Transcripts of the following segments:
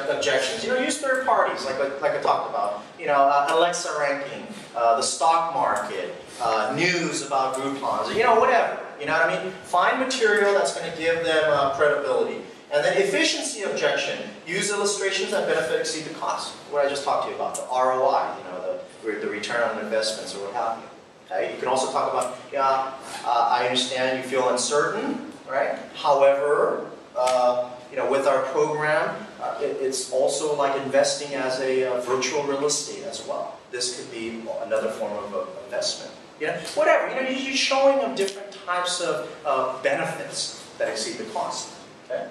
objections. Use third parties, like I talked about. Alexa ranking, the stock market, news about Groupons, whatever. You know what I mean? Find material that's going to give them credibility. And then efficiency objection. Use illustrations that benefit exceed the cost. What I just talked to you about, the ROI, the return on investments or what have you. Okay? You can also talk about, I understand you feel uncertain, right? However, with our program, it's also like investing as a virtual real estate as well. This could be another form of investment. Whatever. You're showing them different types of benefits that exceed the cost. Okay?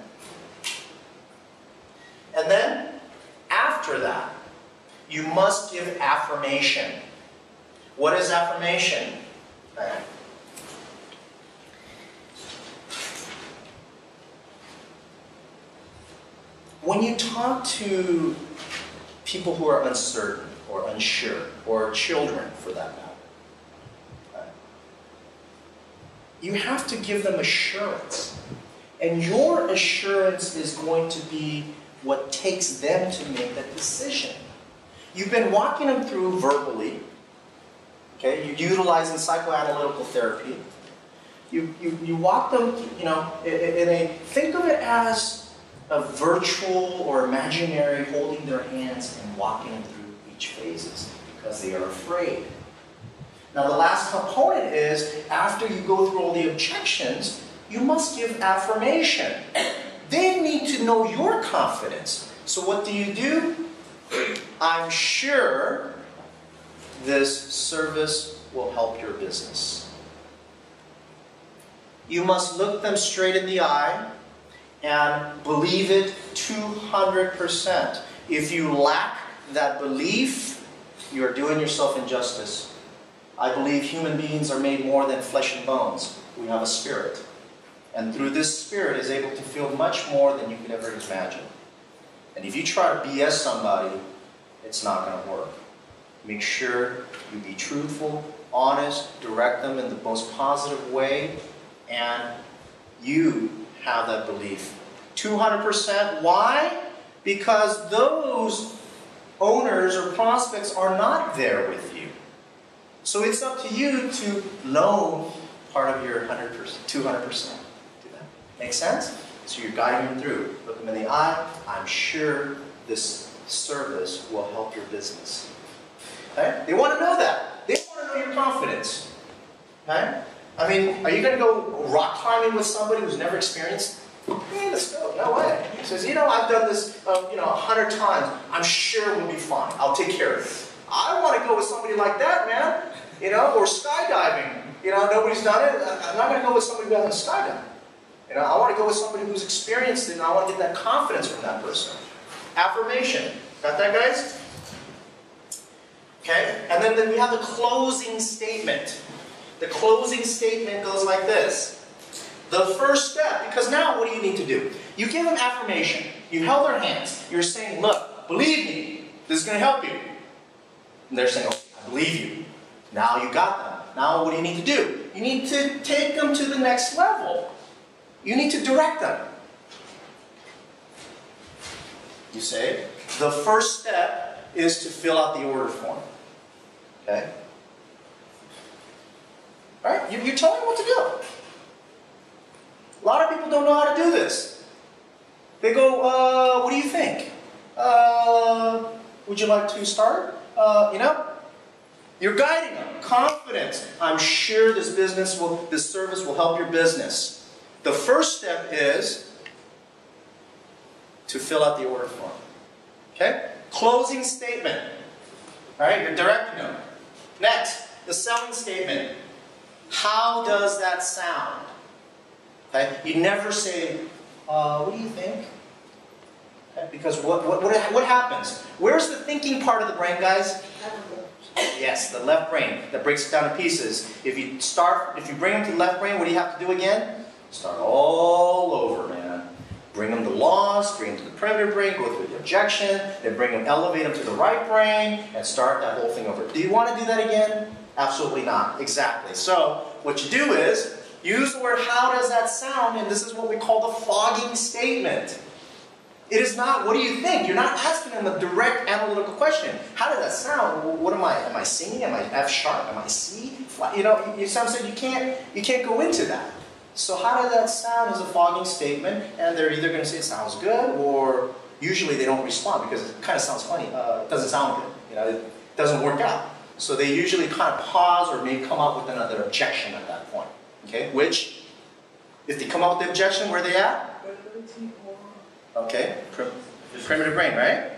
And then, after that, you must give affirmation. What is affirmation? When you talk to people who are uncertain or unsure, or children for that matter, you have to give them assurance. And your assurance is going to be what takes them to make that decision. You've been walking them through verbally. Okay, you're utilizing psychoanalytical therapy. You walk them, think of it as a virtual or imaginary holding their hands and walking them through each phases because they are afraid. Now the last component is, after you go through all the objections, you must give affirmation. They need to know your confidence. So what do? I'm sure this service will help your business. You must look them straight in the eye and believe it 200%. If you lack that belief, you are doing yourself injustice. I believe human beings are made more than flesh and bones. We have a spirit. And through this spirit is able to feel much more than you could ever imagine. And if you try to BS somebody, it's not going to work. Make sure you be truthful, honest, direct them in the most positive way, and you have that belief. 200%. Why? Because those owners or prospects are not there with you. So it's up to you to loan part of your 100%, 200%. Do that make sense? So you're guiding them through. Look them in the eye. I'm sure this service will help your business. Okay? They want to know that. They want to know your confidence. Okay? I mean, are you going to go rock climbing with somebody who's never experienced? Hey, let's go. No way. He says, I've done this, 100 times. I'm sure we'll be fine. I'll take care of it. I want to go with somebody like that, man. Or skydiving. Nobody's done it. I'm not going to go with somebody who hasn't skydived. I want to go with somebody who's experienced it, and I want to get that confidence from that person. Affirmation. Got that, guys? Okay? And then we have the closing statement. The closing statement goes like this. The first step, because now what do you need to do? You give them affirmation. You held their hands. You're saying, look, believe me. This is going to help you. And they're saying, okay, I believe you. Now you got them. Now what do you need to do? You need to take them to the next level. You need to direct them. You say, the first step is to fill out the order form. Okay? All right? You tell them what to do. A lot of people don't know how to do this. They go, what do you think? Would you like to start? You're guiding them. Confidence. I'm sure this service will help your business. The first step is to fill out the order form. Okay? Closing statement. All right? You're directing them. Next, the selling statement. How does that sound? Okay? You never say, what do you think? Okay? Because what happens? Where's the thinking part of the brain, guys? Yes, the left brain that breaks it down to pieces. If you bring them to the left brain, what do you have to do again? Start all over, man. Bring them to loss, bring them to the primitive brain, go through the objection, then elevate them to the right brain, and start that whole thing over. Do you want to do that again? Absolutely not. Exactly. So, what you do is, use the word, how does that sound? And this is what we call the fogging statement. It is not, what do you think? You're not asking them a direct analytical question. How did that sound? What am I singing? Am I F sharp? Am I C? You know, you said you can't go into that. So how did that sound is a fogging statement, and they're either going to say it sounds good, or usually they don't respond because it kind of sounds funny. It doesn't sound good. You know, it doesn't work out. So they usually kind of pause or maybe come up with another objection at that point. Okay, which, if they come up with the objection, where are they at? Okay, primitive brain, right?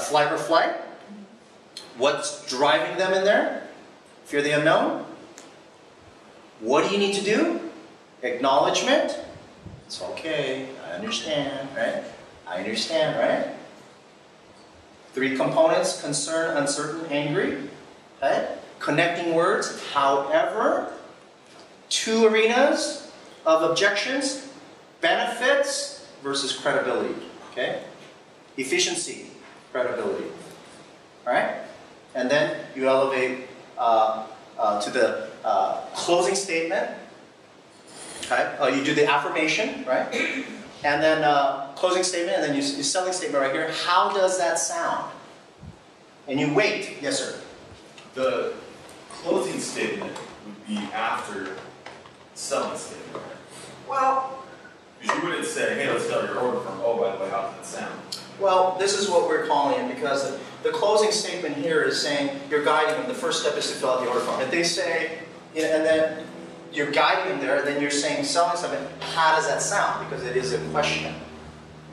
Flight or flight. What's driving them in there? Fear the unknown. What do you need to do? Acknowledgement. It's okay, I understand, right? I understand, right? 3 components: concern, uncertain, angry. Okay? Connecting words, however. 2 arenas of objections: benefits versus credibility. Okay? Efficiency, credibility. Alright? And then you elevate to the closing statement. Okay? You do the affirmation, right? And then closing statement, and then your selling statement right here. How does that sound? And you wait. Yes, sir. The closing statement would be after the selling statement. Well, because you wouldn't say, hey, let's fill your order form. Oh, by the way, how does that sound? well, this is what we're calling it, because the closing statement here is saying you're guiding them. The first step is to fill out the order form. If they say, you know, and then you're guiding them there, then you're saying selling something. How does that sound? Because it is a question.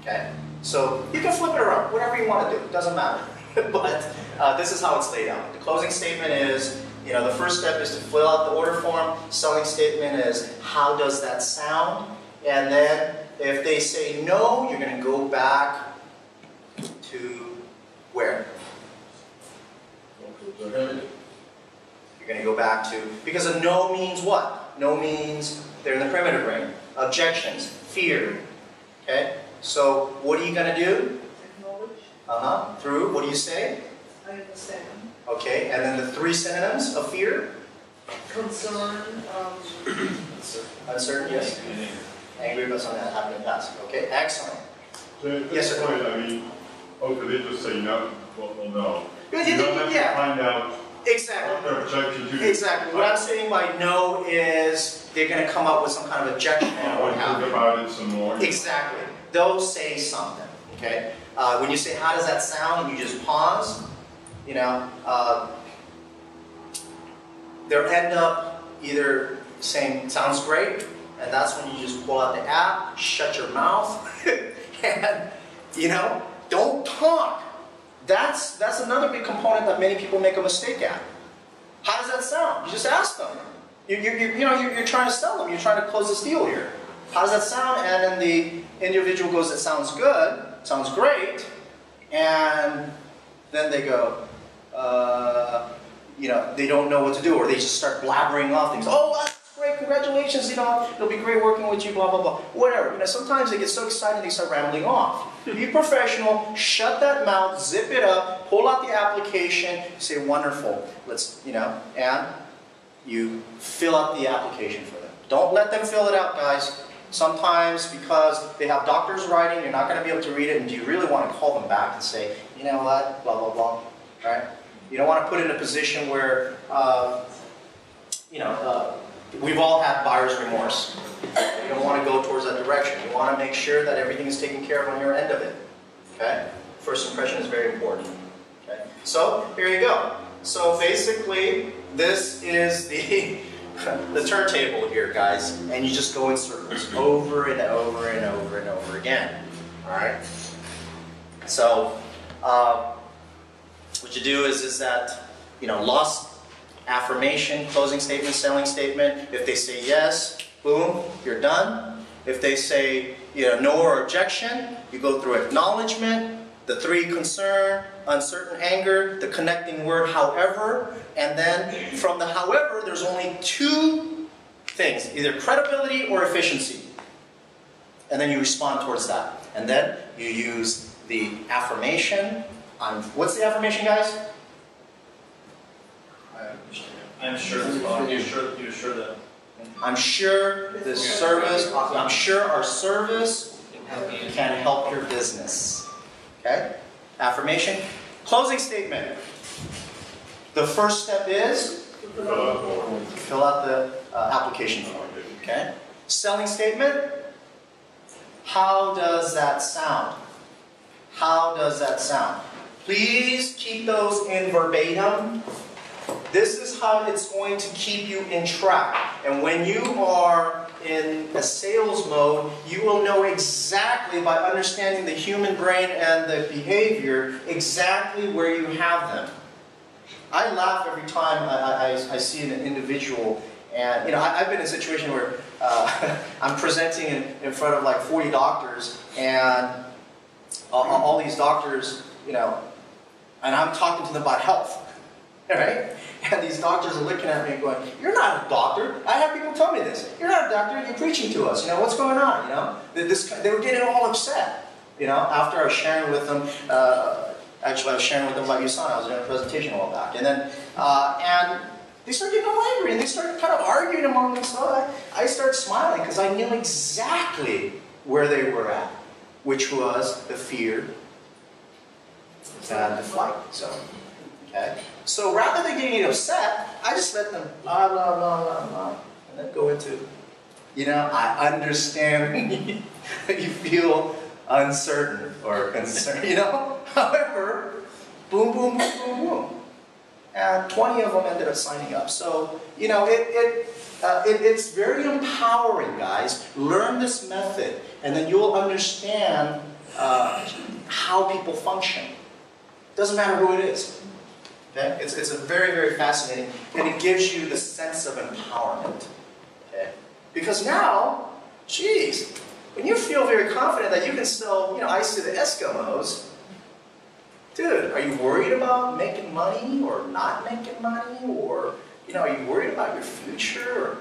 Okay? So you can flip it around, whatever you want to do. It doesn't matter. But this is how it's laid out. The closing statement is, you know, the first step is to fill out the order form. Selling statement is, how does that sound? And then if they say no, you're going to go back to where? You're going to go back to, because a no means what? No means they're in the primitive brain. Objections, fear. Okay? So what are you going to do? Acknowledge. Through, what do you say? I understand. Okay, and then the 3 synonyms of fear? Concern. Uncertain, yes. Angry about something that happened in the past. Okay, excellent. So at Yes, this sir. point, I mean, could they just say no? Well, no. Yeah, You don't have to find out what exactly. their objection to. Exactly. What I'm saying by no is they're going to come up with some kind of objection or Think have. about it some more. Exactly. They'll say something. Okay. When you say how does that sound, and you just pause, you know, they'll end up either saying sounds great, and that's when you just pull out the app, shut your mouth, and you know, don't talk. That's another big component that many people make a mistake at. How does that sound? You just ask them. You're trying to sell them. You're trying to close this deal here. How does that sound? And then the individual goes, "It sounds good. Sounds great." And then they go, you know, they don't know what to do, or they just start blabbering off things. "Oh, that's great! Congratulations! You know, it'll be great working with you." Blah blah blah. Whatever. You know, sometimes they get so excited they start rambling off. Be professional. Shut that mouth. Zip it up. Pull out the application. Say, "Wonderful. Let's," you know, and you fill out the application for them. Don't let them fill it out, guys. Sometimes, because they have doctor's writing, you're not going to be able to read it, and do you really want to call them back and say, "You know what, blah, blah, blah," right? You don't want to put it in a position where, you know, we've all had buyer's remorse. You don't want to go towards that direction. You want to make sure that everything is taken care of on your end of it, okay? First impression is very important, okay? So, here you go. So, basically, this is the turntable here, guys, and you just go in circles over and over and over and over again. All right. So, what you do is that, you know, lost, affirmation, closing statement, selling statement. If they say yes, boom, you're done. If they say, you know, no or objection, you go through acknowledgement, the 3 concern, uncertain, anger, the connecting word, however, and then from the however, there's only 2 things, either credibility or efficiency. And then you respond towards that. And then you use the affirmation. What's the affirmation, guys? I'm sure as well. You're sure that. I'm sure this service, I'm sure our service can help your business. Okay? Affirmation. Closing statement. The first step is fill out the application form. Okay? Selling statement. How does that sound? How does that sound? Please keep those in verbatim. This is how it's going to keep you in track. And when you are in a sales mode, you will know exactly, by understanding the human brain and the behavior, exactly where you have them. I laugh every time I see an individual, and I've been in a situation where I'm presenting in front of like 40 doctors, and all these doctors, and I'm talking to them about health, right? And these doctors are looking at me and going, "You're not a doctor." I have people tell me this. "You're not a doctor. You're preaching to us. What's going on?" They were getting all upset. After I was sharing with them. Actually, I was sharing with them about USANA. I was doing a presentation a while back, and then and they started getting all angry, and they started kind of arguing among themselves. I started smiling because I knew exactly where they were at, which was the fear and the flight zone. Okay? So rather than getting upset, I just let them blah, blah, blah, blah, blah, and then go into, I understand you feel uncertain or concerned, However, boom, boom, boom, boom, boom. And 20 of them ended up signing up. So, it's very empowering, guys. Learn this method, and then you'll understand how people function. Doesn't matter who it is. Okay? It's a very, very fascinating, and it gives you the sense of empowerment. Okay? Because now, geez, when you feel very confident that you can sell, ice to the Eskimos, dude, are you worried about making money or not making money? Or, are you worried about your future? Or